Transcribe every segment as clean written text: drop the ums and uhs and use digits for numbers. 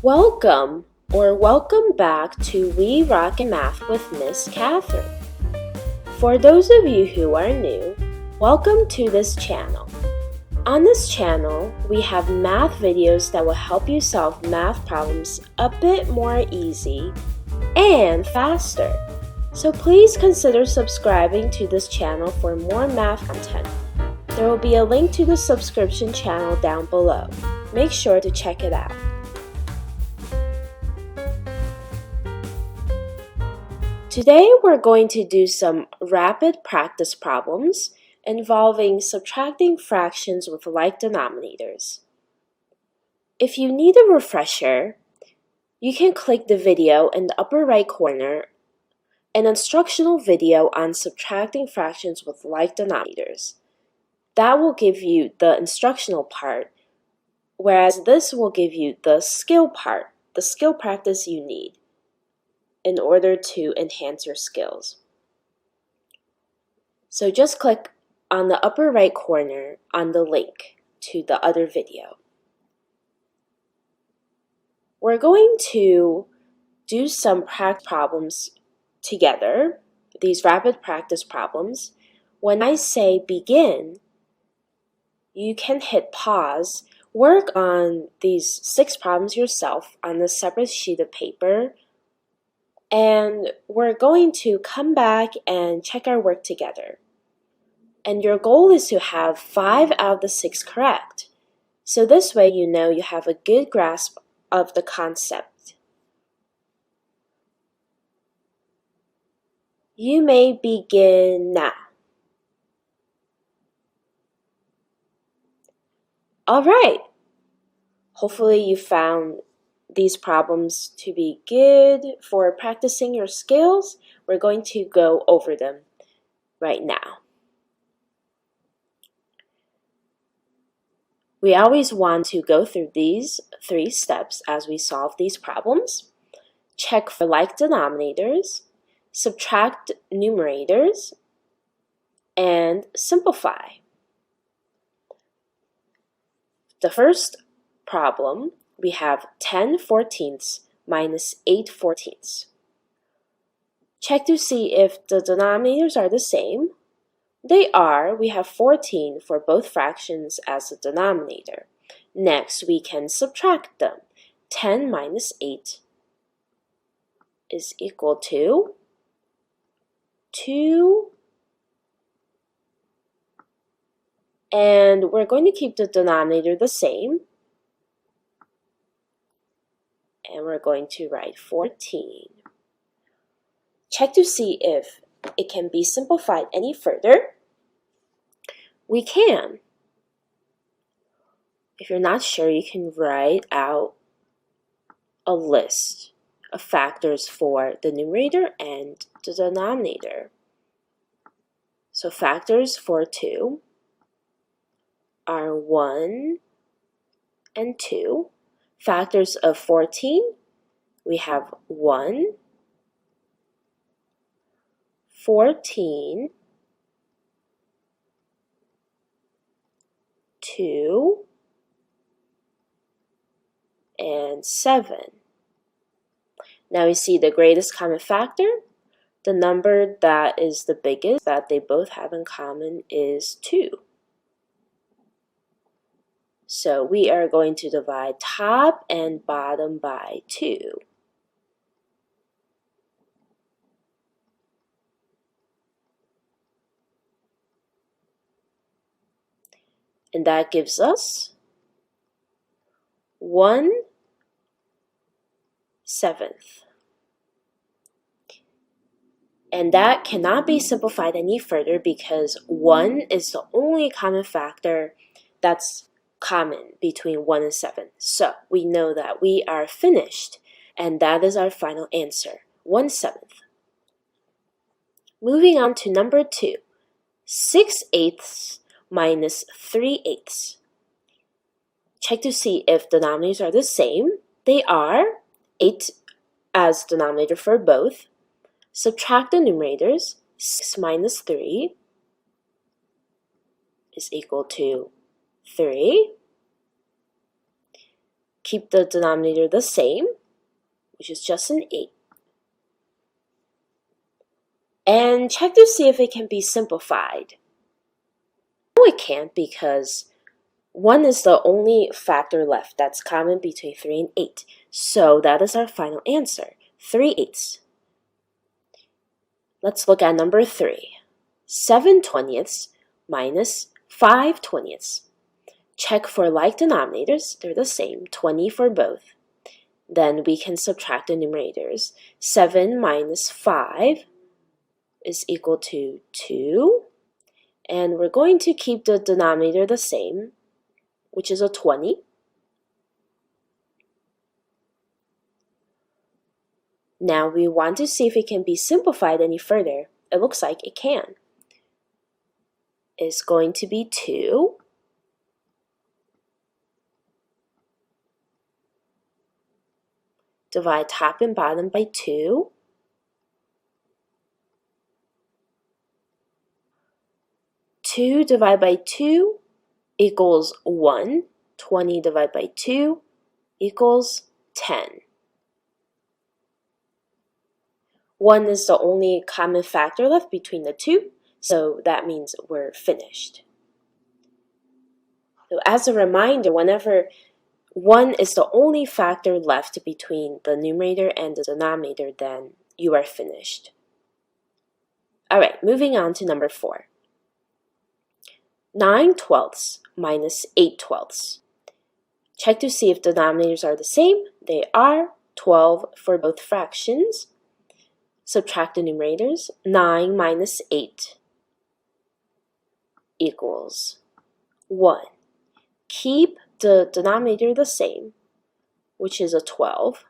Welcome or welcome back to We Rock and Math with Miss Catherine. For those of you who are new, welcome to this channel. On this channel, we have math videos that will help you solve math problems a bit more easy and faster. So please consider subscribing to this channel for more math content. There will be a link to the subscription channel down below. Make sure to check it out. Today we're going to do some rapid practice problems involving subtracting fractions with like denominators. If you need a refresher, you can click the video in the upper right corner, an instructional video on subtracting fractions with like denominators. That will give you the instructional part, whereas this will give you the skill part, the skill practice you need in order to enhance your skills. So just click on the upper right corner on the link to the other video. We're going to do some practice problems together, these rapid practice problems. When I say begin, you can hit pause, work on these 6 problems yourself on a separate sheet of paper, and we're going to come back and check our work together. And your goal is to have 5 out of the 6 correct. So this way you know you have a good grasp of the concept. You may begin now. All right. Hopefully you found these problems to be good for practicing your skills. We're going to go over them right now. We always want to go through these 3 steps as we solve these problems. Check for like denominators, subtract numerators, and simplify. The first problem, we have 10/14 minus 8/14. Check to see if the denominators are the same. They are. We have 14 for both fractions as a denominator. Next, we can subtract them. 10 minus 8 is equal to 2. And we're going to keep the denominator the same. And we're going to write 14. Check to see if it can be simplified any further. We can. If you're not sure, you can write out a list of factors for the numerator and the denominator. So factors for 2 are 1 and 2. Factors of 14, we have 1, 14, 2, and 7. Now we see the greatest common factor. The number that is the biggest that they both have in common is 2. So we are going to divide top and bottom by 2. And that gives us 1/7. And that cannot be simplified any further because 1 is the only common factor that's common between 1 and 7. So we know that we are finished, and that is our final answer, 1/7. Moving on to number 2, 6/8 minus 3/8. Check to see if denominators are the same. They are. 8 as denominator for both. Subtract the numerators. 6 minus 3 is equal to 3. keep the denominator the same, which is just an 8. And check to see if it can be simplified. No, it can't, because 1 is the only factor left that's common between 3 and 8. So that is our final answer, 3/8. Let's look at number 3. 7/20 minus 5/20. Check for like denominators. They're the same, 20 for both. Then we can subtract the numerators. 7 minus 5 is equal to 2. And we're going to keep the denominator the same, which is a 20. Now we want to see if it can be simplified any further. It looks like it can. It's going to be 2. Divide top and bottom by 2. 2 divided by 2 equals 1. 20 divided by 2 equals 10. 1 is the only common factor left between the two, so that means we're finished. So as a reminder, whenever 1 is the only factor left between the numerator and the denominator, then you are finished. Alright, moving on to number 4. 9/12 minus 8/12. Check to see if the denominators are the same. They are. 12 for both fractions. Subtract the numerators. 9 minus 8 equals 1. Keep the denominator the same, which is a 12.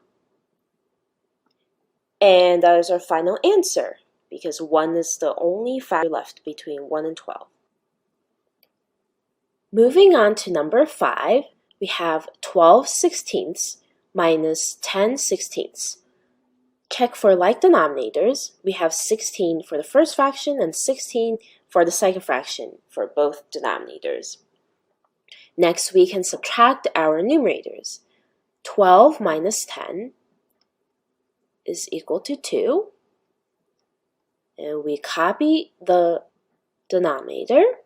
And that is our final answer, because 1 is the only factor left between 1 and 12. Moving on to number 5, we have 12/16 minus 10/16. Check for like denominators. We have 16 for the first fraction and 16 for the second fraction for both denominators. Next, we can subtract our numerators. 12 minus 10 is equal to 2. And we copy the denominator.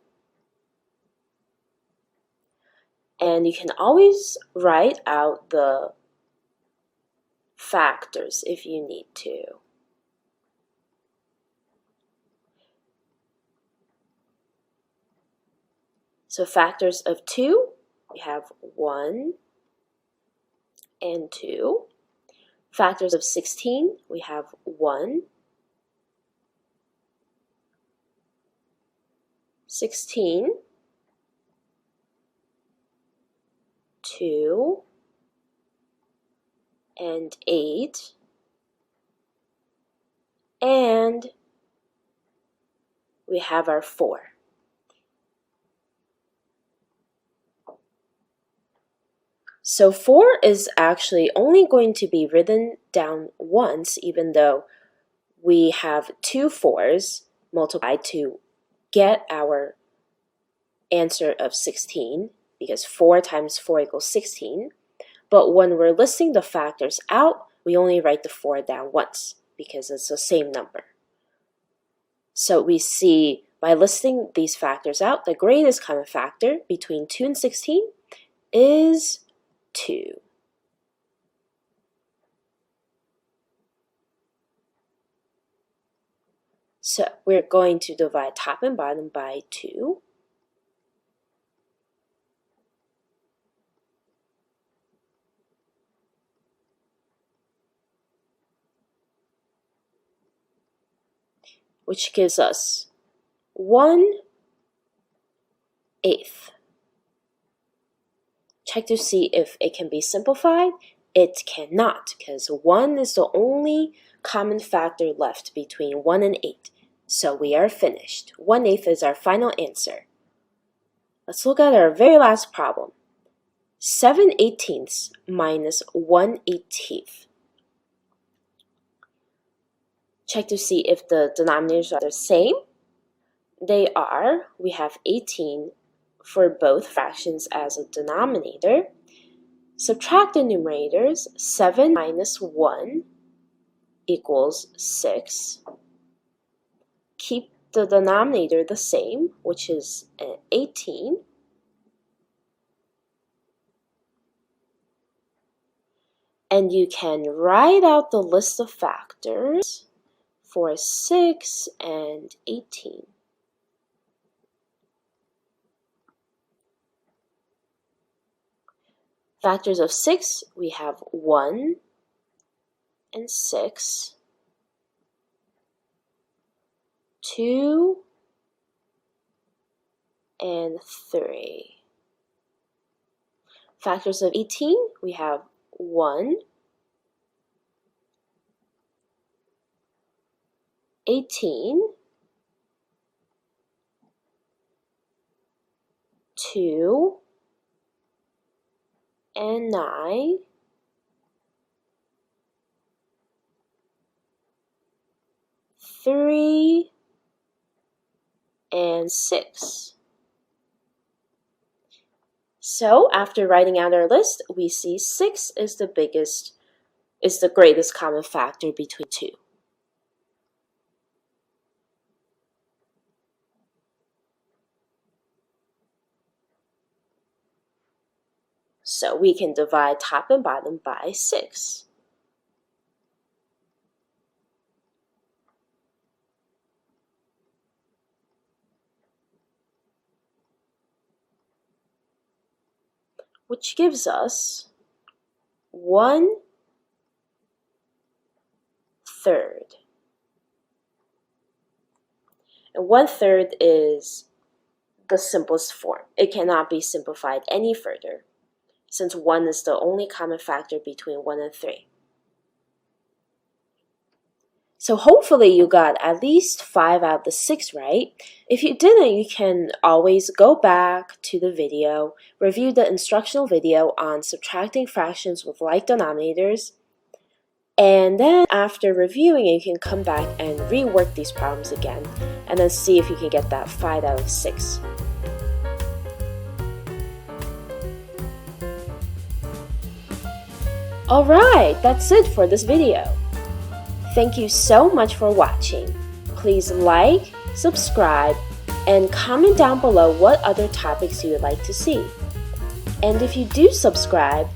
And you can always write out the factors if you need to. So factors of 2, we have 1 and 2. Factors of 16, we have 1, 16, 2, and 8, and we have our 4. So 4 is actually only going to be written down once, even though we have 2 4s multiplied to get our answer of 16, because 4 times 4 equals 16. But when we're listing the factors out, we only write the 4 down once, because it's the same number. So we see by listing these factors out, the greatest common factor between 2 and 16 is 2. So we're going to divide top and bottom by 2. Which gives us 1/8. Check to see if it can be simplified. It cannot, because 1 is the only common factor left between 1 and 8. So we are finished. 1/8 is our final answer. Let's look at our very last problem. 7/18 minus 1/18. Check to see if the denominators are the same. They are. We have 18 for both fractions as a denominator. Subtract the numerators. 7 minus 1 equals 6. Keep the denominator the same, which is 18. And you can write out the list of factors for 6 and 18. Factors of 6, we have 1 and 6, 2 and 3. Factors of 18, we have 1, 18, 2, and 9, 3, and 6. So after writing out our list, we see 6 is the greatest common factor between 2. So we can divide top and bottom by 6. Which gives us 1/3. And 1/3 is the simplest form. It cannot be simplified any further, since 1 is the only common factor between 1 and 3. So hopefully you got at least 5 out of the 6 right. If you didn't, you can always go back to the video, review the instructional video on subtracting fractions with like denominators, and then after reviewing it, you can come back and rework these problems again, and then see if you can get that 5 out of 6. Alright, that's it for this video. Thank you so much for watching. Please like, subscribe, and comment down below what other topics you would like to see. And if you do subscribe,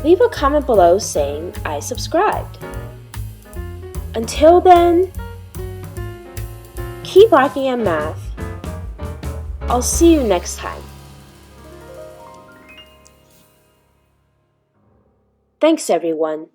leave a comment below saying I subscribed. Until then, keep rocking at math. I'll see you next time. Thanks everyone.